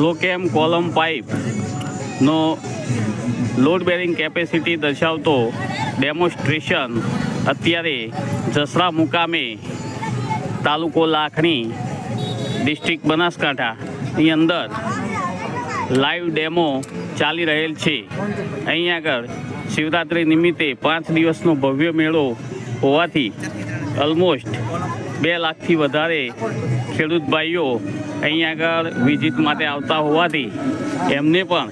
ફ્લોકેમ column પાઇપનો load bearing capacity દર્શાવતો demonstration અત્યારે જસરા મુકામે તાલુકો લાખણી ડિસ્ટ્રિક્ટ બનાસકાંઠાની અંદર લાઈવ ડેમો ચાલી રહેલ છે। અહીં આગળ શિવરાત્રિ નિમિત્તે 5 દિવસનો ભવ્ય મેળો હોવાથી ઓલમોસ્ટ 2 લાખથી વધારે ખેડૂત ભાઈઓ અહીં આગળ વિઝિટ માટે આવતા હોવાથી એમને પણ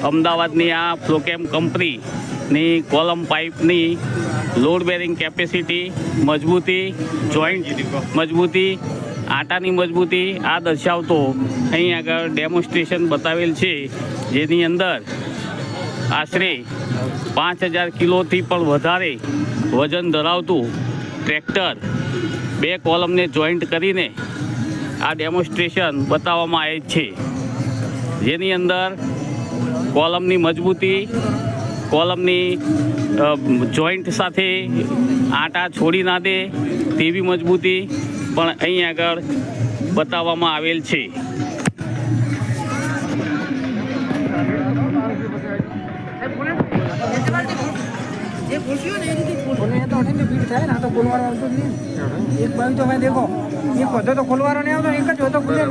અમદાવાદની આ ફ્લોકેમ કંપનીની કોલમ પાઇપની લોડ બેરિંગ કેપેસિટી, મજબૂતી, જોઈન્ટ મજબૂતી, આટાની મજબૂતી આ દર્શાવતો અહીં આગળ ડેમોન્સ્ટ્રેશન બતાવેલ છે, જેની અંદર આશરે 5000 કિલોથી પણ વધારે વજન ધરાવતું ટ્રેક્ટર 2 કોલમને જોઈન્ટ કરીને આ ડેમોન્સ્ટ્રેશન બતાવવામાં આવે છે, જેની અંદર કોલમની મજબૂતી, કોલમની જોઈન્ટ સાથે આટા છોડી ના દે તેવી મજબૂતી પણ અહીં આગળ બતાવવામાં આવેલ છે। एक बार तो मैं देखो ये पौधो तो खुलवा नहीं आता, एक जो तो खुले